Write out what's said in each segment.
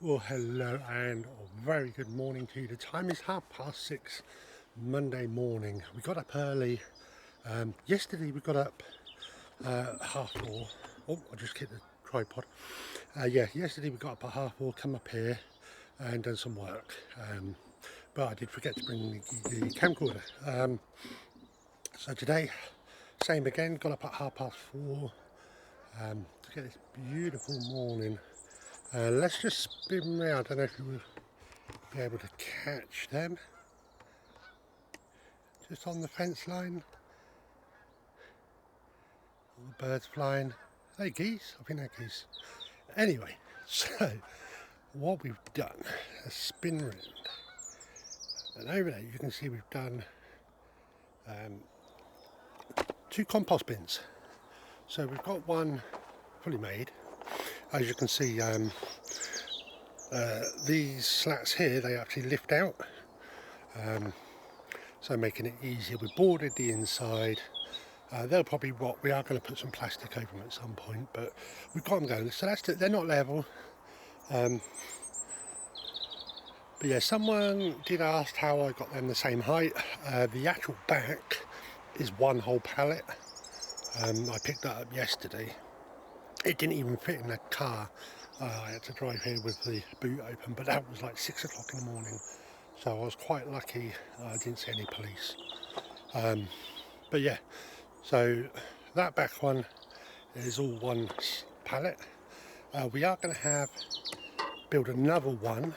Well, hello and a very good morning to you. The time is 6:30 Monday morning. We got up early. Yesterday we got up 4:30. Oh, I just kicked the tripod. Yesterday we got up at 4:30, come up here and done some work. But I did forget to bring the camcorder. So today, same again, got up at 4:30 to get this beautiful morning. Let's just spin round. I don't know if you will be able to catch them. Just on the fence line. All the birds flying. Are they geese? I think they're geese. Anyway, so what we've done, a spin round. And over there you can see we've done 2 compost bins. So we've got one fully made. As you can see, these slats here, they actually lift out. So making it easier. We boarded the inside. They'll probably rot. We are going to put some plastic over them at some point, but we've got them going. So they're not level. But yeah, someone did ask how I got them the same height. The actual back is one whole pallet. I picked that up yesterday. It didn't even fit in the car. I had to drive here with the boot open, but that was like 6 o'clock in the morning. So I was quite lucky I didn't see any police. But yeah, so that back one is all one pallet. We are going to build another one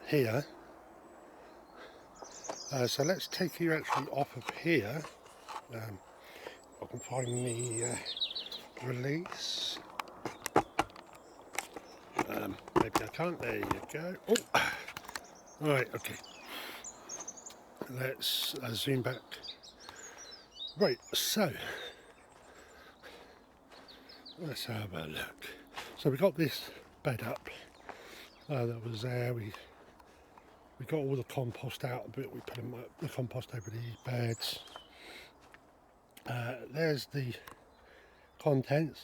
here. So let's take you actually off of here. I can find the release. Maybe I can't. There you go. Oh, right. Okay. Let's zoom back. Right. So let's have a look. So we got this bed up. That was there. We got all the compost out of it. We put the compost over these beds. There's the contents.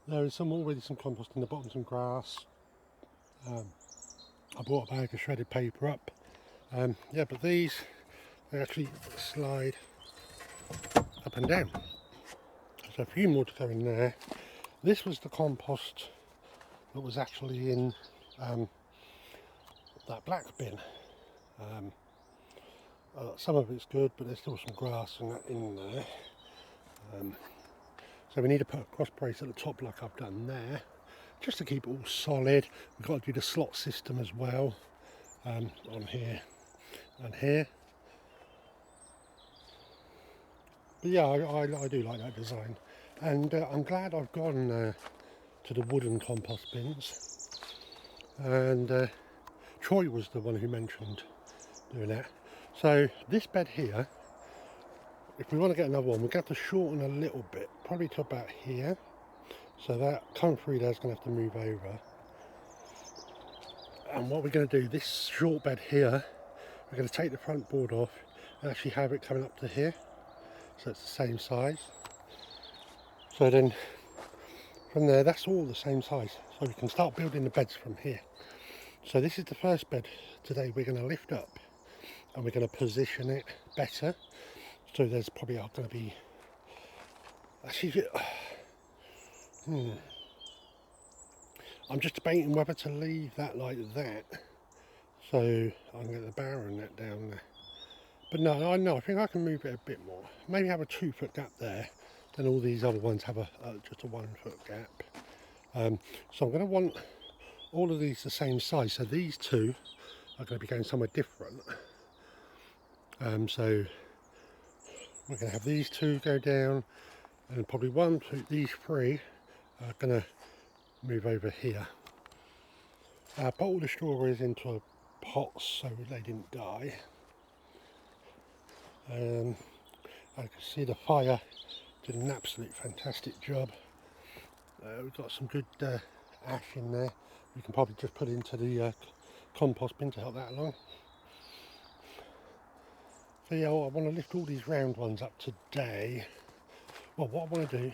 There is already some compost in the bottom, some grass. I brought a bag of shredded paper up. Yeah, but these, they actually slide up and down. There's a few more to go in there. This was the compost that was actually in that black bin. Some of it's good, but there's still some grass and that in there. So we need to put a cross brace at the top like I've done there, just to keep it all solid. We've got to do the slot system as well, on here and here. But yeah, I do like that design. And I'm glad I've gone to the wooden compost bins. And Troy was the one who mentioned doing that. So this bed here, if we want to get another one, we're going to have to shorten a little bit, probably to about here. So that coming through there is going to have to move over. And what we're going to do, this short bed here, we're going to take the front board off and actually have it coming up to here. So it's the same size. So then from there, that's all the same size. So we can start building the beds from here. So this is the first bed today we're going to lift up and we're going to position it better. So there's probably going to be, actually, I'm just debating whether to leave that like that. So I can get the barrow net down there. But no, I think I can move it a bit more. Maybe have a 2-foot gap there. Then all these other ones have just a 1-foot gap. So I'm going to want all of these the same size. So these two are going to be going somewhere different. So we're going to have these 2 go down, and probably 1, 2, these 3 are going to move over here. Put all the strawberries into a pot so they didn't die. I can see the fire did an absolute fantastic job. We've got some good ash in there. We can probably just put into the compost bin to help that along. So yeah, I want to lift all these round ones up today. Well, what I want to do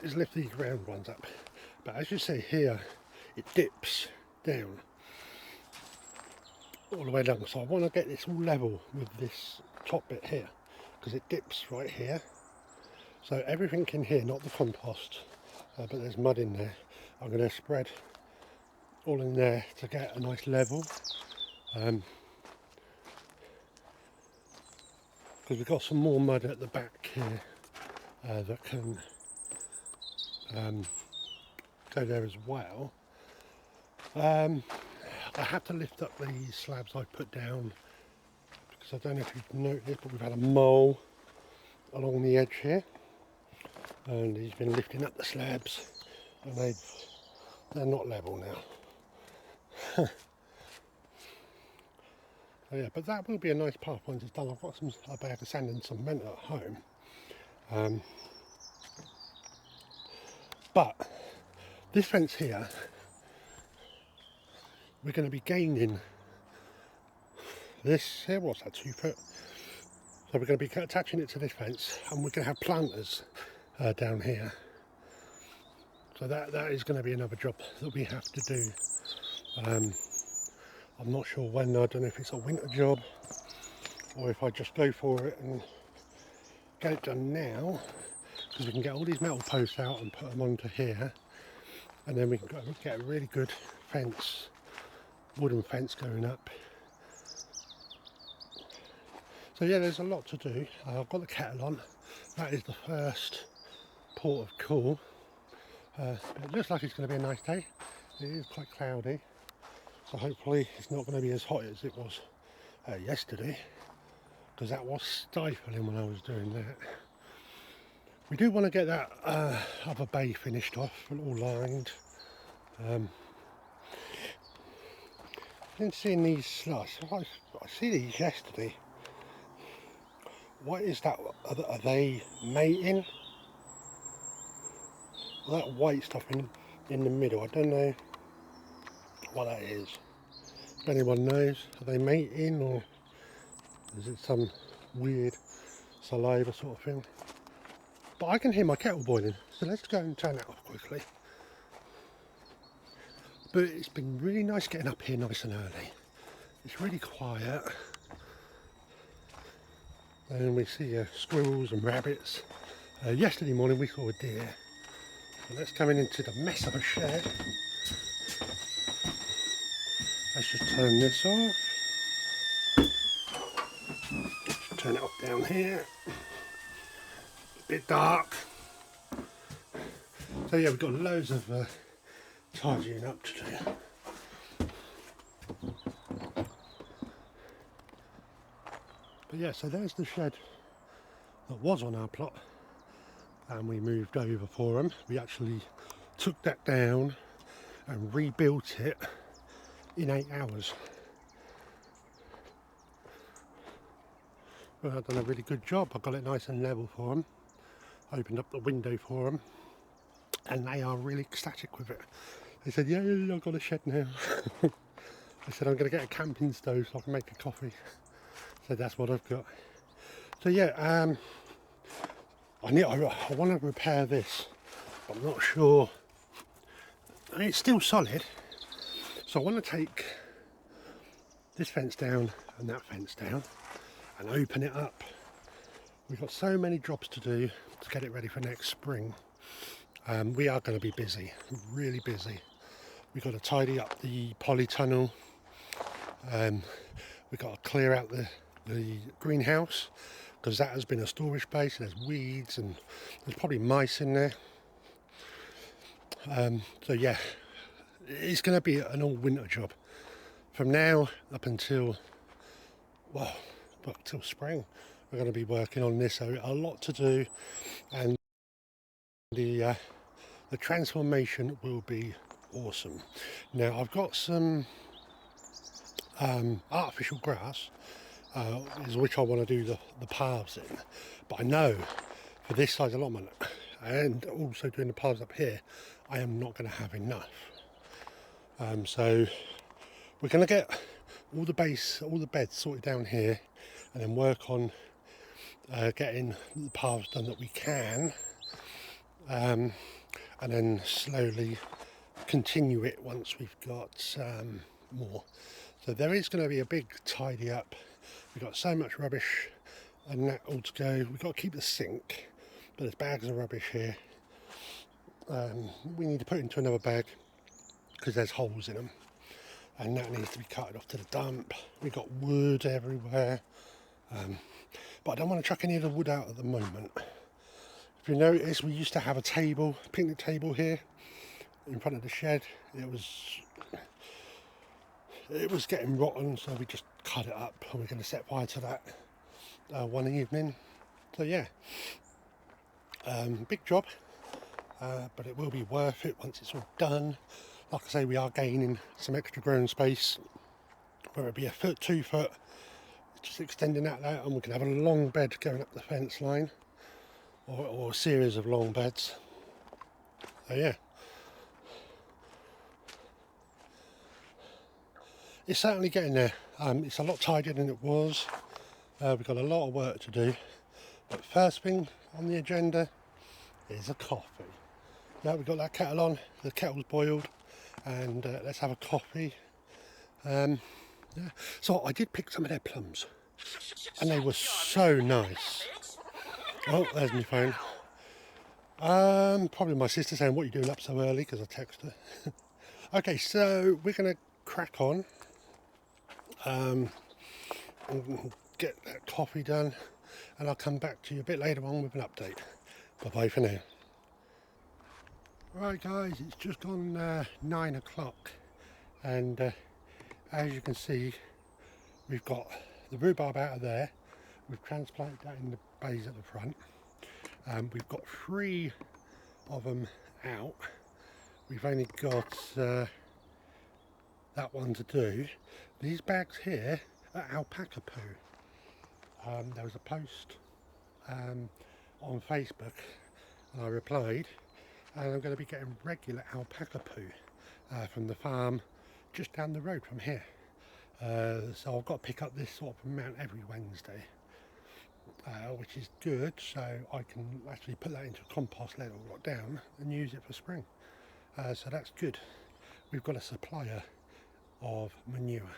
is lift these round ones up, But as you see here, it dips down all the way down. So I want to get this all level with this top bit here, because it dips right here. So everything in here, not the compost, but there's mud in there, I'm going to spread all in there to get a nice level. Because we've got some more mud at the back here that can go there as well. I have to lift up these slabs I put down, because I don't know if you've noticed, but we've had a mole along the edge here, and he's been lifting up the slabs, and they're not level now. So yeah, but that will be a nice path once it's done. I've got a bag of sand and cement at home, but this fence here, we're going to be gaining this here. What's that, 2 foot? So we're going to be attaching it to this fence, and we're going to have planters down here. So that is going to be another job that we have to do. I'm not sure when. I don't know if it's a winter job or if I just go for it and get it done now, because we can get all these metal posts out and put them onto here, and then we can get a really good fence, wooden fence going up. So yeah, there's a lot to do. I've got the kettle on. That is the first port of call. It looks like it's going to be a nice day. It is quite cloudy, so hopefully it's not going to be as hot as it was yesterday, because that was stifling when I was doing that. We do want to get that other bay finished off and all lined. Been seeing these slush. I see these yesterday. What is that? Are they mating? That white stuff in the middle, I don't know what that is. If anyone knows, are they mating, or is it some weird saliva sort of thing? But I can hear my kettle boiling, so let's go and turn that off quickly. But it's been really nice getting up here nice and early. It's really quiet. And we see squirrels and rabbits. Yesterday morning we saw a deer. And that's coming into the mess of a shed. Let's just turn this off. Just turn it off down here. A bit dark. So yeah, we've got loads of tidying up to do. But yeah, so there's the shed that was on our plot, and we moved over for them. We actually took that down and rebuilt it in 8 hours. Well, I've done a really good job. I got it nice and level for them, opened up the window for them, and they are really ecstatic with it. They said, yeah, I've got a shed now. I said, I'm going to get a camping stove so I can make a coffee. So that's what I've got. So yeah, I want to repair this, but I'm not sure. I mean, it's still solid, so I want to take this fence down and that fence down and open it up. We've got so many jobs to do to get it ready for next spring. We are going to be busy, really busy. We've got to tidy up the polytunnel. We've got to clear out the greenhouse, because that has been a storage space. There's weeds and there's probably mice in there. So yeah, it's going to be an all winter job from now up until, well, till spring. We're going to be working on this, so a lot to do, and the transformation will be awesome. Now I've got some artificial grass which I want to do the paths in, but I know for this size allotment and also doing the paths up here, I am not going to have enough. So we're going to get all the beds sorted down here, and then work on getting the paths done that we can, and and then slowly continue it once we've got more. So there is going to be a big tidy up. We've got so much rubbish and that all to go. We've got to keep the sink, but there's bags of rubbish here. We need to put it into another bag because there's holes in them, and that needs to be carted off to the dump. We've got wood everywhere, but I don't want to chuck any of the wood out at the moment. If you notice, we used to have a table, picnic table here in front of the shed. It was getting rotten, so we just cut it up, and we're going to set fire to that one evening. So yeah, big job, but it will be worth it once it's all done. Like I say, we are gaining some extra ground space, whether it be a foot, 2 foot, just extending that out, and we can have a long bed going up the fence line, or a series of long beds. So yeah, it's certainly getting there. It's a lot tidier than it was. We've got a lot of work to do, but first thing on the agenda is a coffee. Yeah, we've got that kettle on, the kettle's boiled, and let's have a coffee. Yeah. So I did pick some of their plums, and they were so nice. Oh, there's my phone. Probably my sister saying, "What are you doing up so early?" because I texted her. Okay, so we're going to crack on. Get that coffee done, and I'll come back to you a bit later on with an update. Bye bye for now. Right guys, it's just gone 9 o'clock, and as you can see, we've got the rhubarb out of there. We've transplanted that in the bays at the front. We've got 3 of them out. We've only got that one to do. These bags here are alpaca poo. There was a post on Facebook, and I replied, and I'm going to be getting regular alpaca poo from the farm just down the road from here. So I've got to pick up this sort of amount every Wednesday, which is good, so I can actually put that into compost, let it all rot down, and use it for spring. So that's good. We've got a supplier of manure,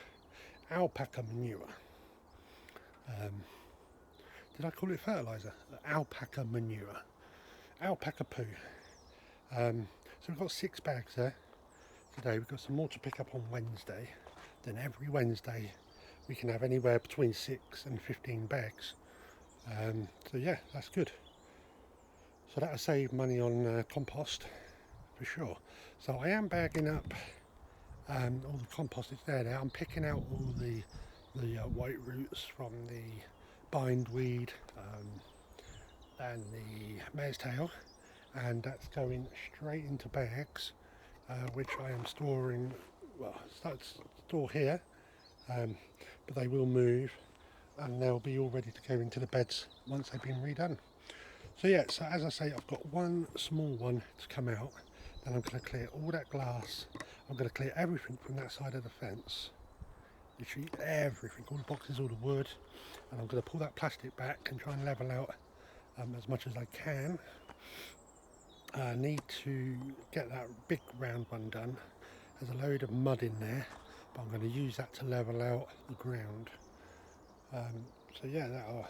alpaca manure. Did I call it fertiliser? Alpaca manure. Alpaca poo. So we've got 6 bags there today. We've got some more to pick up on Wednesday. Then every Wednesday we can have anywhere between 6 and 15 bags. So yeah, that's good. So that'll save money on compost for sure. So I am bagging up all the compost that's there now. I'm picking out all the white roots from the bindweed and the mare's tail, and that's going straight into bags, which I am storing. Well, start to store here, but they will move, and they'll be all ready to go into the beds once they've been redone. So yeah, so as I say, I've got one small one to come out. Then I'm going to clear all that glass. I'm going to clear everything from that side of the fence. Literally everything, all the boxes, all the wood, and I'm going to pull that plastic back and try and level out as much as I can. I need to get that big round one done. There's a load of mud in there, but I'm going to use that to level out the ground. So yeah, that'll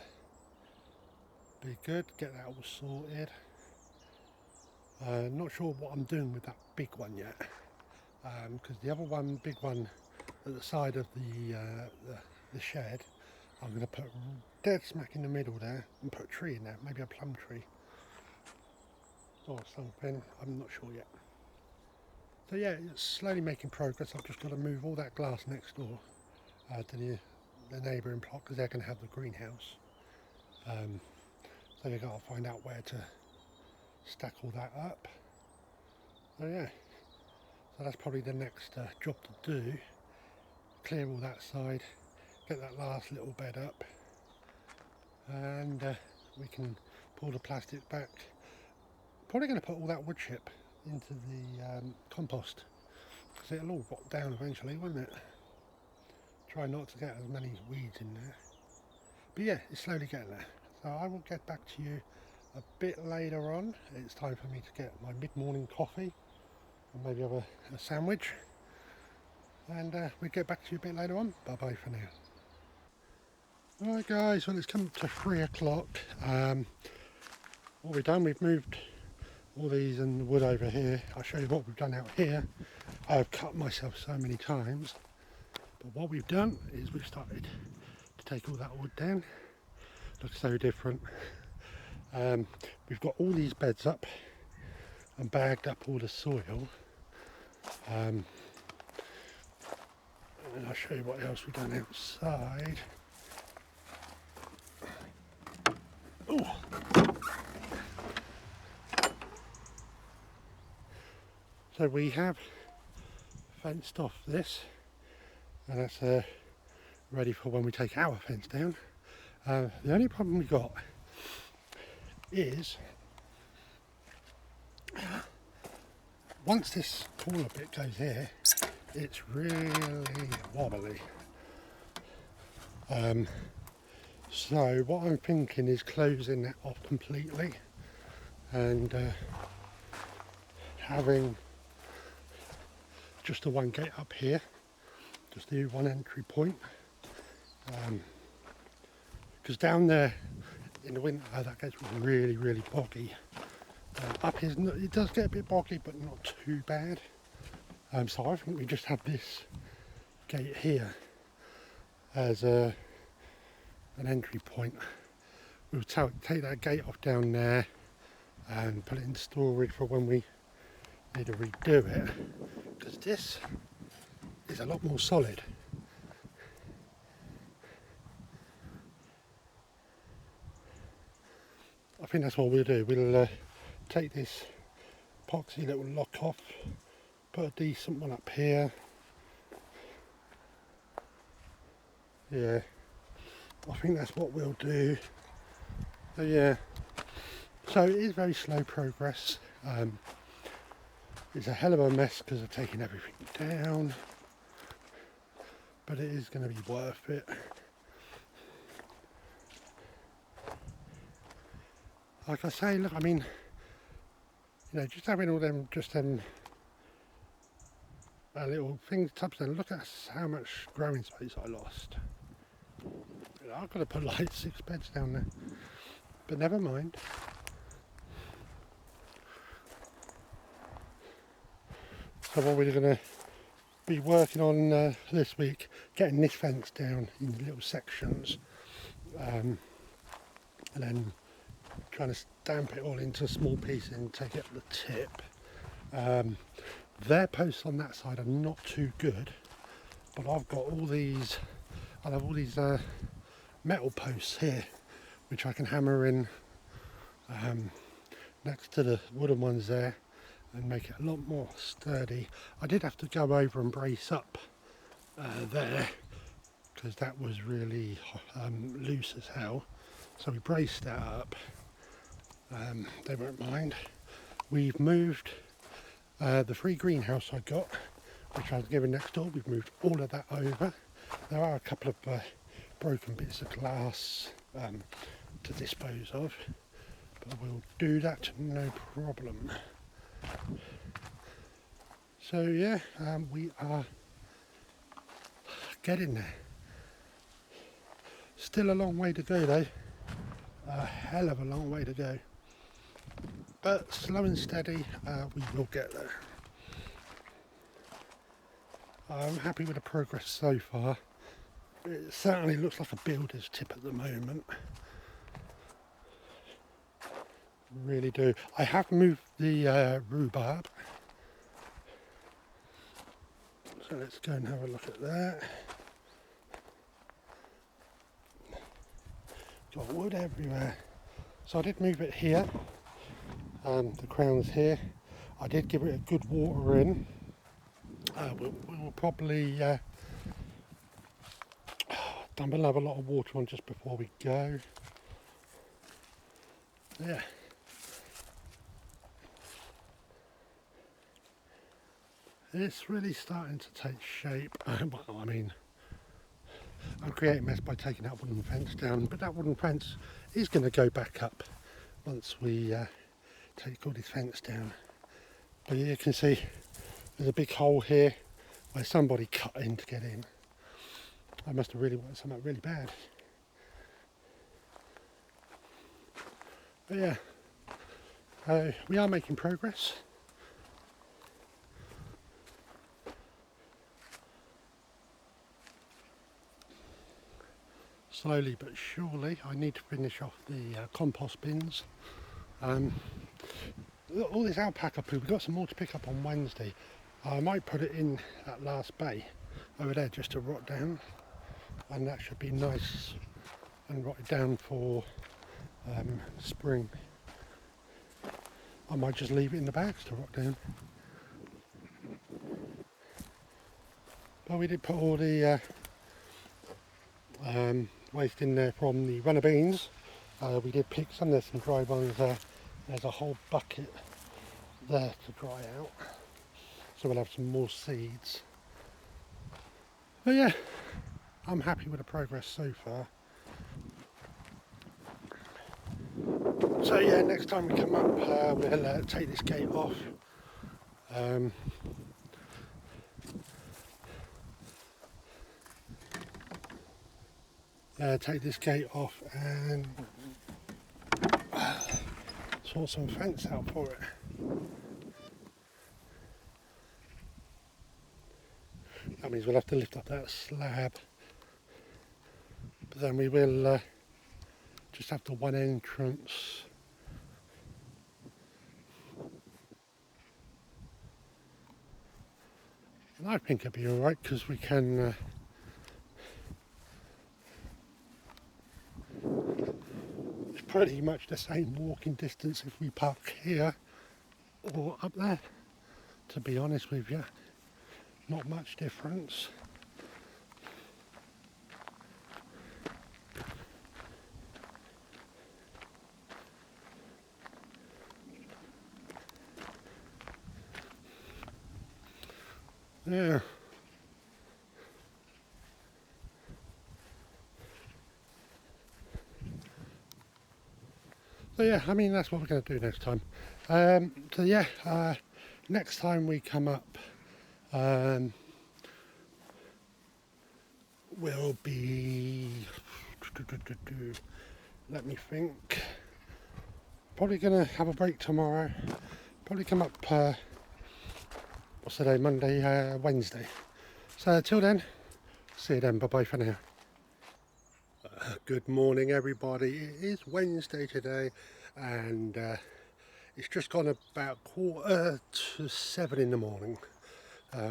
be good, get that all sorted. Not sure what I'm doing with that big one yet, because the other one, big one at the side of the shed, I'm going to put dead smack in the middle there and put a tree in there, maybe a plum tree or something, I'm not sure yet. So yeah, it's slowly making progress. I've just got to move all that glass next door to the neighbouring plot, because they're going to have the greenhouse. So they've got to find out where to stack all that up. So yeah, so that's probably the next job to do. Clear all that side, get that last little bed up, and we can pull the plastic back. Probably going to put all that wood chip into the compost, because it'll all rot down eventually, won't it? Try not to get as many weeds in there. But yeah, it's slowly getting there. So I will get back to you a bit later on. It's time for me to get my mid-morning coffee and maybe have a sandwich. And we'll get back to you a bit later on. Bye bye for now. Alright guys, well it's come to 3 o'clock. What we've done, we've moved all these and the wood over here. I'll show you what we've done out here. I've cut myself so many times, but what we've done is we've started to take all that wood down. Looks so different. We've got all these beds up and bagged up all the soil. And I'll show you what else we've done outside. Oh. So we have fenced off this, and that's ready for when we take our fence down. The only problem we got is once this taller bit goes here, it's really wobbly. So what I'm thinking is closing that off completely and having just the one gate up here, just the one entry point, because down there in the winter that gets really boggy. Up here it does get a bit boggy, but not too bad. So I think we just have this gate here as an entry point. We'll take that gate off down there and put it in storage for when we need to redo it, because this is a lot more solid. I think that's what we'll do. We'll take this epoxy that will lock off, put a decent one up here. Yeah, I think that's what we'll do. So yeah, so it is very slow progress. It's a hell of a mess because of taking everything down, but it is going to be worth it. Like I say, look, I mean, you know, just having all them, little things, tubs there, look at how much growing space I lost. You know, I've got to put like 6 beds down there, but never mind. So what we're going to be working on this week, getting this fence down in little sections, and then trying to stamp it all into small pieces and take it at the tip. Their posts on that side are not too good, but I've got all these, I have all these metal posts here which I can hammer in next to the wooden ones there and make it a lot more sturdy. I did have to go over and brace up there because that was really loose as hell, so we braced that up. They won't mind. We've moved the free greenhouse I got, which I was given next door. We've moved all of that over. There are a couple of broken bits of glass to dispose of, but we'll do that no problem. So yeah, we are getting there. Still a long way to go though, a hell of a long way to go, but slow and steady, we will get there. I'm happy with the progress so far. It certainly looks like a builder's tip at the moment. Really do. I have moved the rhubarb, so let's go and have a look at that. Got wood everywhere. So I did move it here, the crown's here. I did give it a good water in. We'll probably dump another lot of water on just before we go. Yeah. It's really starting to take shape. Well, I mean, I'm creating a mess by taking that wooden fence down, but that wooden fence is going to go back up once we take all this fence down. But yeah, you can see there's a big hole here where somebody cut in to get in. I must have really wanted something really bad. But yeah, we are making progress. Slowly but surely. I need to finish off the compost bins. All this alpaca poo, we've got some more to pick up on Wednesday. I might put it in that last bay over there just to rot down, and that should be nice and rotted down for spring. I might just leave it in the bags to rot down. But we did put all the waste in there from the runner beans. We did pick some, there's some dry ones there. There's a whole bucket there to dry out. So we'll have some more seeds. But yeah, I'm happy with the progress so far. So yeah, next time we come up, we'll take this gate off. Take this gate off and sort some fence out for it. That means we'll have to lift up that slab, but then we will just have the one entrance. And I think it'll be alright because we can it's pretty much the same walking distance if we park here or up there, to be honest with you. Not much difference. Yeah. So yeah, I mean that's what we're going to do next time. So yeah, next time we come up, will be, let me think, probably going to have a break tomorrow, probably come up, what's the day, Monday, Wednesday. So till then, see you then, bye bye for now. Good morning everybody, it is Wednesday today and it's just gone about 6:45 in the morning.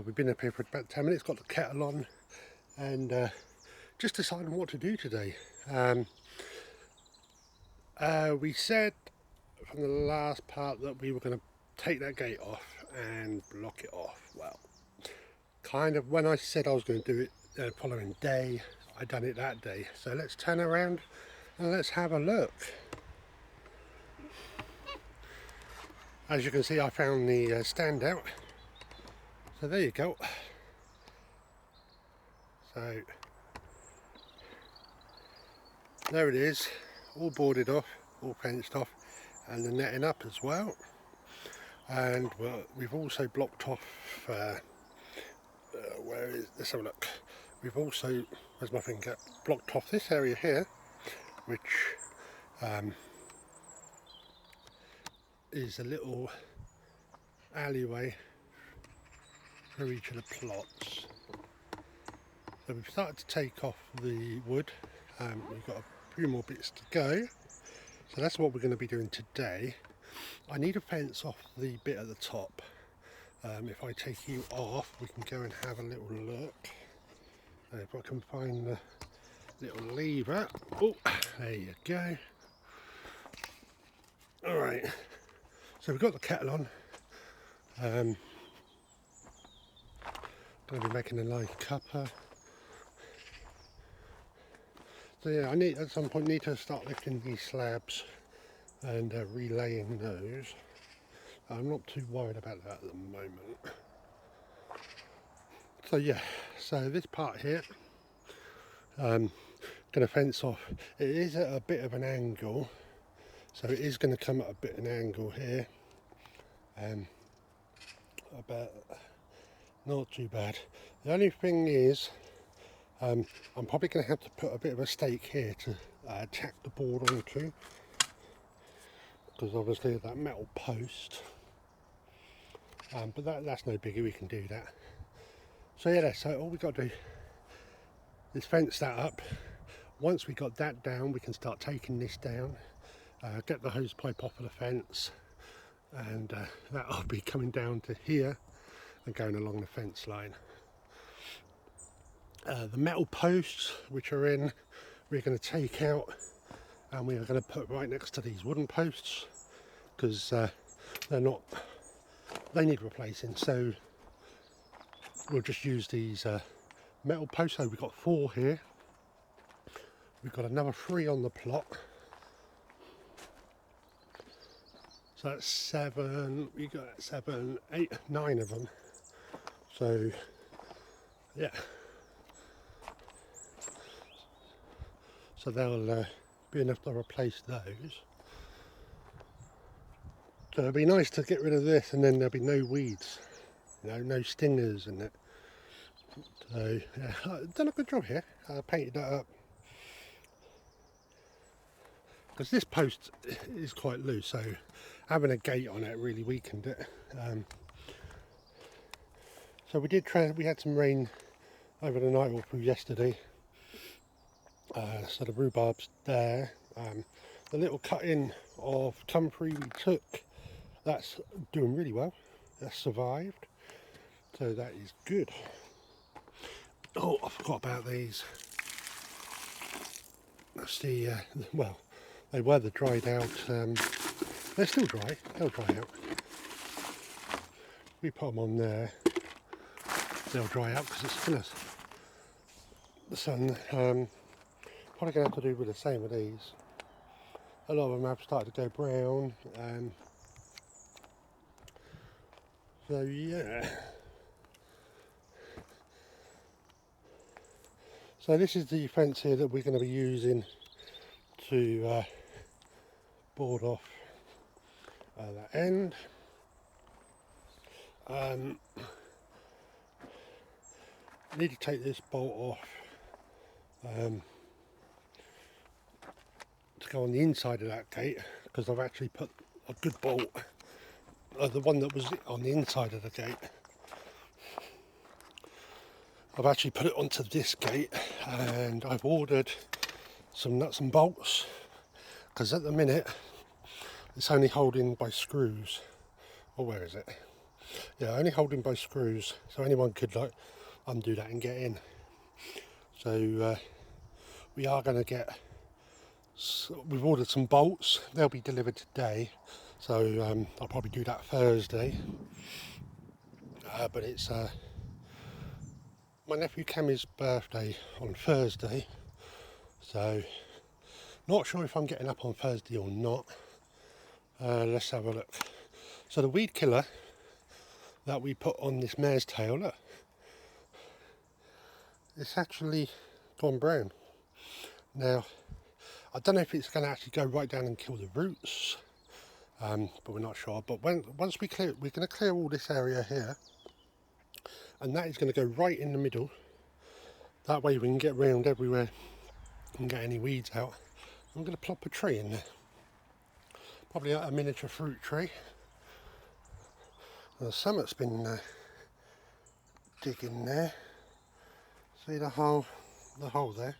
We've been up here for about 10 minutes, got the kettle on and just deciding what to do today. We said from the last part that we were going to take that gate off and block it off. Well, kind of when I said I was going to do it the following day, I done it that day. So let's turn around and let's have a look. As you can see, I found the stand out. So there you go. So there it is, all boarded off, all fenced off, and the netting up as well. And well, we've also blocked off, where is, let's have a look. We've also, where's my finger, blocked off this area here, which is a little alleyway through each of the plots. So we've started to take off the wood, we've got a few more bits to go. So that's what we're going to be doing today. I need a fence off the bit at the top. If I take you off, we can go and have a little look. If I can find the little lever. Oh, there you go. Alright, so we've got the kettle on. Going to be making a live cuppa. So yeah, I need at some point to start lifting these slabs and relaying those. I'm not too worried about that at the moment. So yeah, so this part here, going to fence off. It is at a bit of an angle, So it is going to come at a bit of an angle here, but not too bad. The only thing is, I'm probably going to have to put a bit of a stake here to tack the board onto, because obviously that metal post, but that's no biggie, we can do that. So yeah, so all we got to do is fence that up. Once we got that down, we can start taking this down, get the hose pipe off of the fence, and that'll be coming down to here and going along the fence line. The metal posts which are in, we're going to take out, and we are going to put right next to these wooden posts, because they need replacing. So we'll just use these metal posts. So we've got 4 here. We've got another 3 on the plot. So that's 7, we got 7, 8, 9 of them. So yeah. So they'll be enough to replace those. So it'll be nice to get rid of this, and then there'll be no weeds, no stingers in it. So yeah, I've done a good job here. I painted that up. Because this post is quite loose, so having a gate on it really weakened it. So we had some rain over the night or through yesterday. So the rhubarb's there. The little cut-in of comfrey we took, that's doing really well. That's survived, so that is good. Oh, I forgot about these. That's the well, they were the dried out. They're still dry. They'll dry out. We put them on there. They'll dry out because it's still the sun. Probably going to have to do with the same with these. A lot of them have started to go brown. So yeah. So this is the fence here that we're going to be using to board off that end. I need to take this bolt off to go on the inside of that gate, because I've actually put a good bolt, the one that was on the inside of the gate, I've actually put it onto this gate, and I've ordered some nuts and bolts, because at the minute it's only holding by screws. Or where is it? Yeah, only holding by screws, so anyone could like undo that and get in. So we are going to get, we've ordered some bolts. They'll be delivered today, so I'll probably do that Thursday. But it's my nephew Cammy's birthday on Thursday, so not sure if I'm getting up on Thursday or not. Let's have a look. So the weed killer that we put on this mare's tail, look, it's actually gone brown. Now, I don't know if it's going to actually go right down and kill the roots, but we're not sure. But once we clear, we're going to clear all this area here, and that is going to go right in the middle. That way we can get round everywhere and get any weeds out. I'm going to plop a tree in there, probably a miniature fruit tree. The summit's been digging there. See the hole there.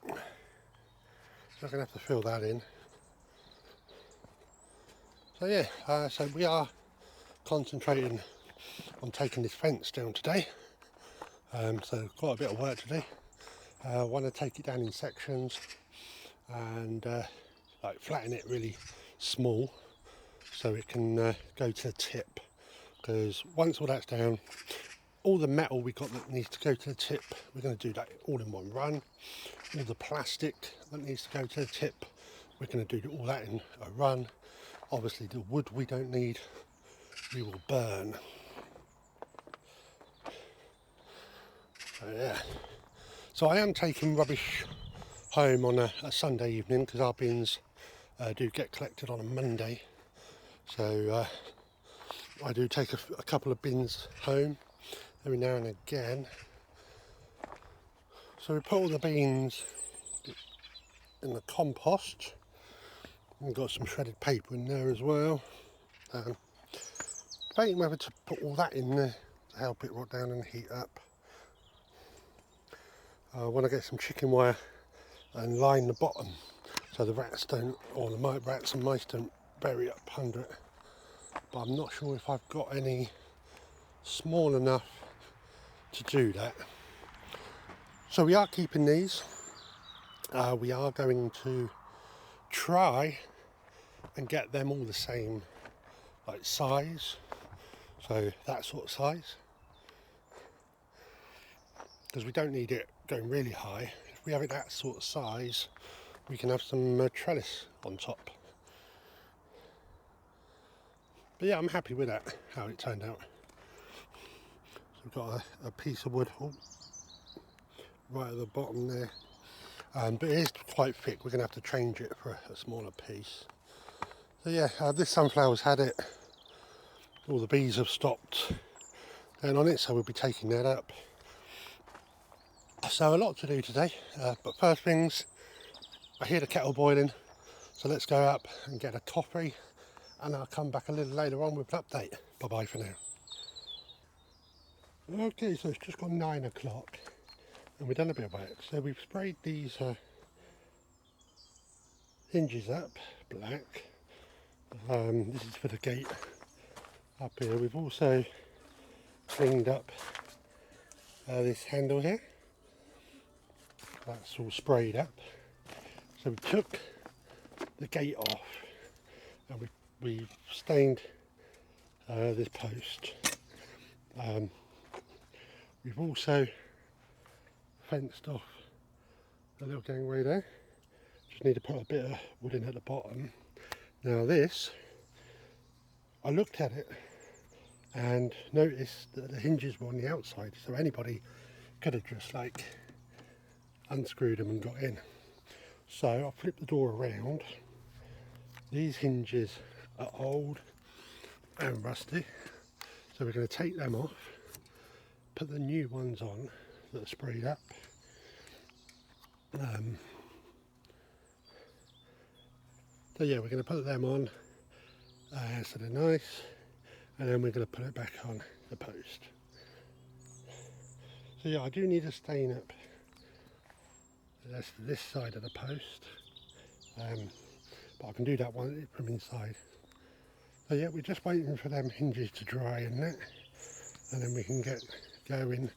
So I'm going to have to fill that in. So yeah, so we are concentrating on taking this fence down today. So quite a bit of work to do. I want to take it down in sections and like flatten it really small so it can go to the tip. Because once all that's down, all the metal we got that needs to go to the tip, we're going to do that all in one run. All the plastic that needs to go to the tip, we're going to do all that in a run. Obviously the wood we don't need, we will burn. So yeah, so I am taking rubbish home on a Sunday evening because our bins do get collected on a Monday. So I do take a couple of bins home every now and again. So we put all the beans in the compost. We've got some shredded paper in there as well. Debating whether to put all that in there to help it rot down and heat up. I want to get some chicken wire and line the bottom so the rats don't, or the rats and mice don't bury up under it. But I'm not sure if I've got any small enough to do that. So we are keeping these. We are going to try and get them all the same like size, so that sort of size, because we don't need it going really high. If we have it that sort of size, we can have some trellis on top. But yeah, I'm happy with that, how it turned out. So we've got a piece of wood right at the bottom there, but it is quite thick. We're going to have to change it for a smaller piece. So yeah, this sunflower's had it. All the bees have stopped down on it, so we'll be taking that up. So a lot to do today, but first things, I hear the kettle boiling, so let's go up and get a coffee, and I'll come back a little later on with an update. Bye bye for now. Okay, so it's just gone 9 o'clock and we've done a bit of work. So we've sprayed these hinges up black. This is for the gate up here. We've also cleaned up this handle here. That's all sprayed up. So we took the gate off and we stained this post. We've also fenced off the little gangway there. Just need to put a bit of wood in at the bottom. Now this, I looked at it and noticed that the hinges were on the outside, so anybody could have just like unscrewed them and got in. So I flipped the door around. These hinges are old and rusty, so we're going to take them off, put the new ones on that are sprayed up. So yeah, we're going to put them on so they're nice, and then we're going to put it back on the post. So yeah, I do need to stain up this side of the post, but I can do that one from inside. So yeah, we're just waiting for them hinges to dry and that, and then we can get going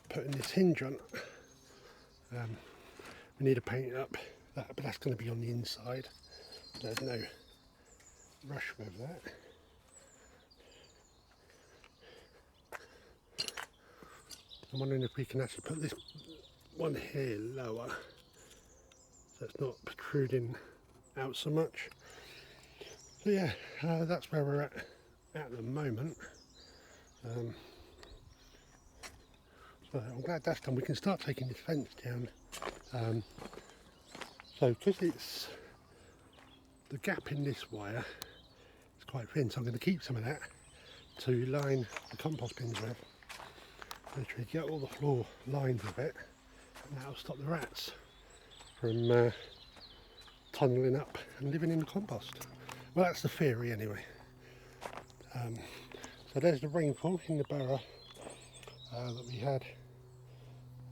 putting this hinge on. We need to paint it up, but that's going to be on the inside. There's no rush with that. I'm wondering if we can actually put this one here lower so it's not protruding out so much. So yeah, that's where we're at the moment. So I'm glad that's done. We can start taking this fence down. So because it's the gap in this wire, it's quite thin, so I'm going to keep some of that to line the compost bins with. Literally get all the floor lined with it, and that'll stop the rats from tunnelling up and living in the compost. Well, that's the theory anyway. So there's the rainfall in the borough that we had.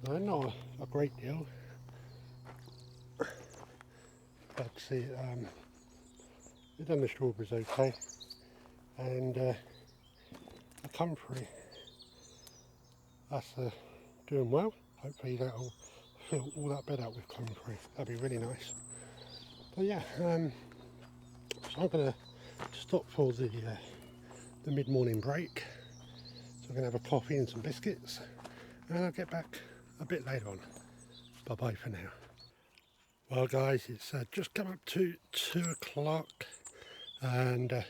Not a great deal, but see, we've done the strawberries okay, and the comfrey, that's doing well. Hopefully that'll fill all that bed out with comfrey. That'd be really nice. But yeah, so I'm going to stop for the mid-morning break. So I'm going to have a coffee and some biscuits, and I'll get back a bit later on. Bye bye for now. Well guys, it's just come up to 2 o'clock, and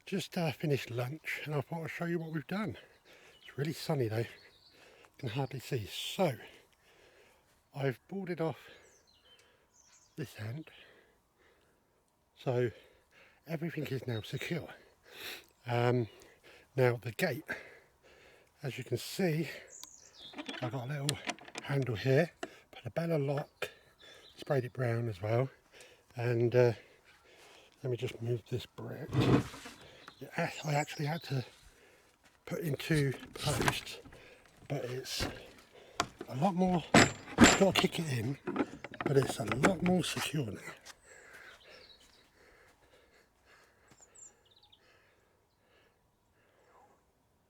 just finished lunch, and I thought I'd show you what we've done. It's really sunny though, you can hardly see. So I've boarded off this end, So everything is now secure. Now the gate, as you can see, I've got a little handle here, put a Bella lock, sprayed it brown as well, and let me just move this brick. I actually had to put in 2 posts, but it's a lot more, I've got to kick it in, but it's a lot more secure now.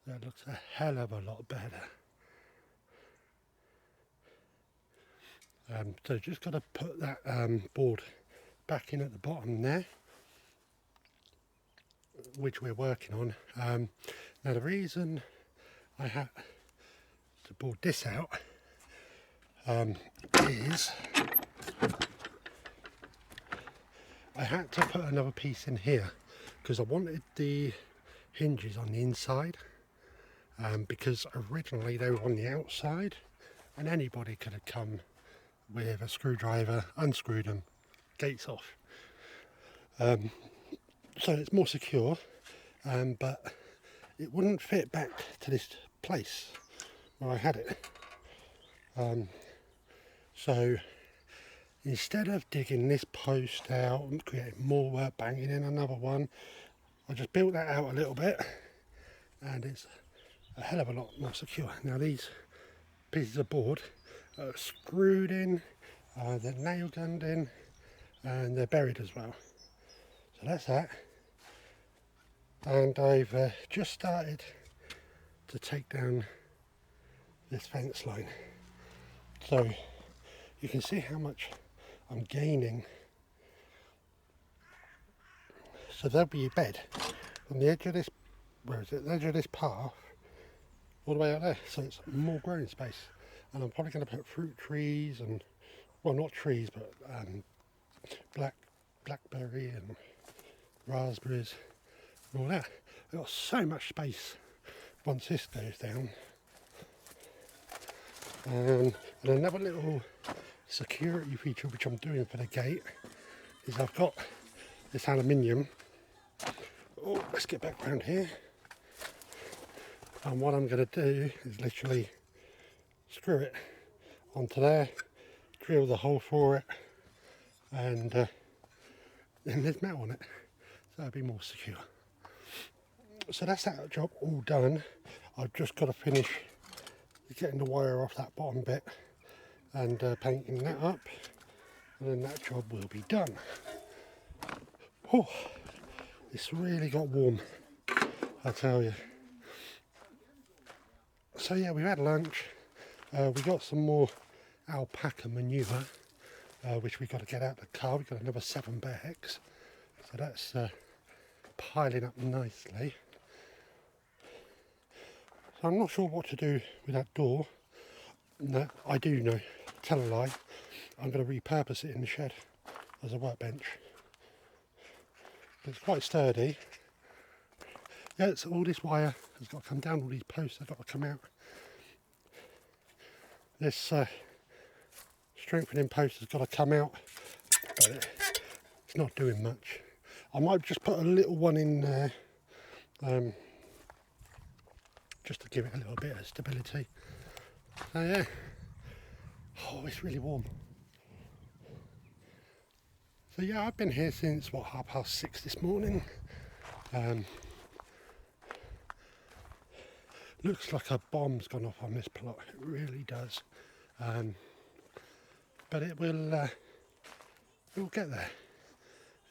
That looks a hell of a lot better. So just got to put that board back in at the bottom there, which we're working on. Now the reason I had to board this out is I had to put another piece in here because I wanted the hinges on the inside, because originally they were on the outside and anybody could have come with a screwdriver, unscrewed them, gates off. So it's more secure, but it wouldn't fit back to this place where I had it. So instead of digging this post out and creating more work, banging in another one, I just built that out a little bit and it's a hell of a lot more secure. Now these pieces of board are screwed in, they're nail gunned in, and they're buried as well. So that's that. And I've just started to take down this fence line. So you can see how much I'm gaining. So there'll be a bed on the edge of this, where is it, the edge of this path, all the way out there. So it's more growing space. And I'm probably going to put fruit trees and, well, not trees, but blackberry and raspberries and all that. I've got so much space once this goes down. And another little security feature which I'm doing for the gate is I've got this aluminium. Oh, let's get back around here. And what I'm going to do is literally screw it onto there, drill the hole for it, and then there's metal on it, so it'll be more secure. So that's that job all done. I've just got to finish getting the wire off that bottom bit and painting that up, and then that job will be done. Oh, it's really got warm, I tell you. So yeah, we've had lunch. We got some more alpaca manure, which we got to get out of the car. We've got another 7 bags, so that's piling up nicely. So I'm not sure what to do with that door. No, I do know, tell a lie. I'm going to repurpose it in the shed as a workbench. But it's quite sturdy. Yeah, it's all this wire has got to come down, all these posts have got to come out. This strengthening post has got to come out, but it's not doing much. I might just put a little one in there, just to give it a little bit of stability. So yeah, oh, it's really warm. So yeah, I've been here since, what, 6:30 this morning. Looks like a bomb's gone off on this plot, it really does. But it will we'll get there.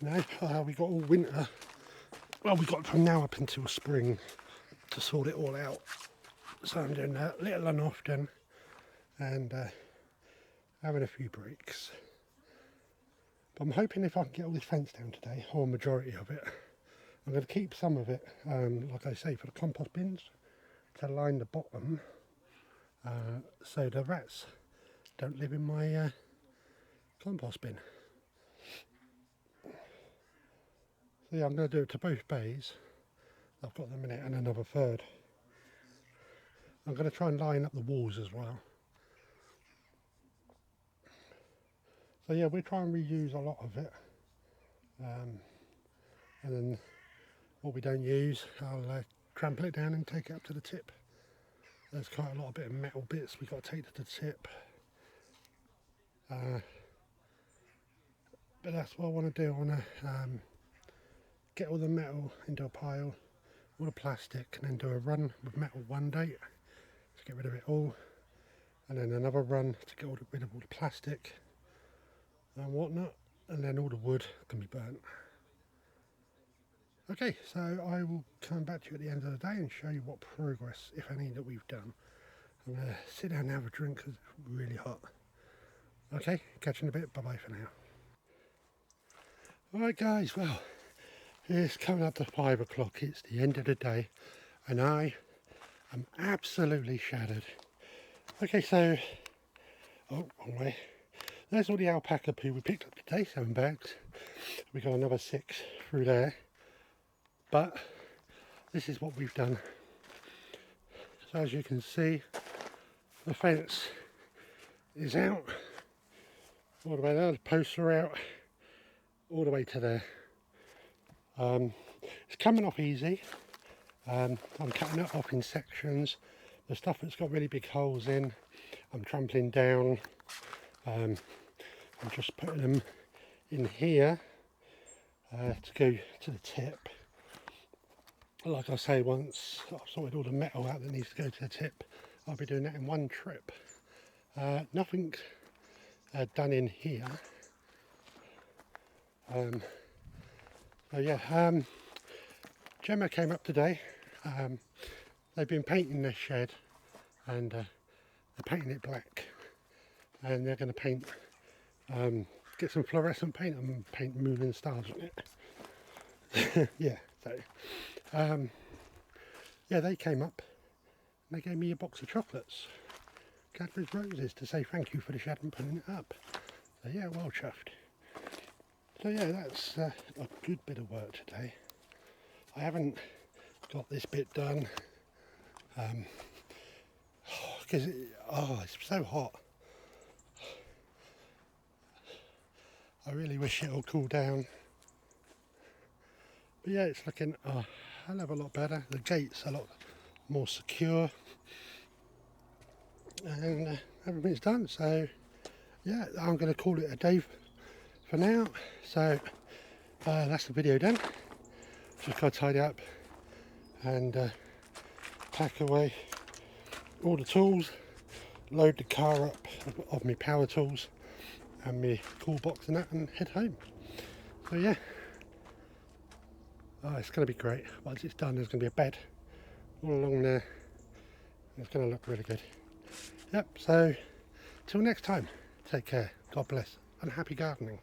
You know, we got all winter, well, we got from now up until spring to sort it all out. So I'm doing that little and often, and having a few breaks. But I'm hoping if I can get all this fence down today, or a majority of it, I'm going to keep some of it, like I say, for the compost bins, to line the bottom, so the rats don't live in my compost bin. So yeah, I'm going to do it to both bays. I've got them in it and another third. I'm going to try and line up the walls as well. So yeah, we'll try and reuse a lot of it. and then what we don't use, I'll trample it down and take it up to the tip. There's quite a lot of bit of metal bits we've got to take to the tip. But that's what I want to do. I want to get all the metal into a pile, all the plastic, and then do a run with metal one day to get rid of it all, and then another run to get rid of all the plastic and whatnot, and then all the wood can be burnt. Okay, so I will come back to you at the end of the day and show you what progress, if any, that we've done. I'm going to sit down and have a drink because it's really hot. Okay, catch you in a bit. Bye bye for now. Alright guys, well, it's coming up to 5 o'clock. It's the end of the day and I am absolutely shattered. Okay, so, oh, wrong way. There's all the alpaca poo we picked up today, 7 bags. We got another 6 through there. But this is what we've done. So as you can see, the fence is out all the way there, the posts are out all the way to there. It's coming off easy. I'm cutting it off in sections. The stuff that's got really big holes in, I'm trampling down. I'm just putting them in here to go to the tip. Like I say, once I've sorted all the metal out that needs to go to the tip, I'll be doing that in one trip. Nothing done in here. So yeah, Gemma came up today. They've been painting their shed and they're painting it black, and they're going to paint, get some fluorescent paint and paint moon and stars on it. Yeah, so yeah, they came up and they gave me a box of chocolates, Cadbury's Roses, to say thank you for the shed and putting it up. So yeah, well chuffed. So yeah, that's a good bit of work today. I haven't got this bit done because it's so hot. I really wish it will cool down. But yeah, it's looking a hell of a lot better. The gate's a lot more secure. And everything's done. So yeah, I'm going to call it a day for now. So that's the video done. Just got to tidy up and pack away all the tools, load the car up of my power tools and my tool box and that, and head home. So yeah, it's going to be great. Once it's done, there's going to be a bed all along there. It's going to look really good. Yep, so till next time, take care, God bless, and happy gardening.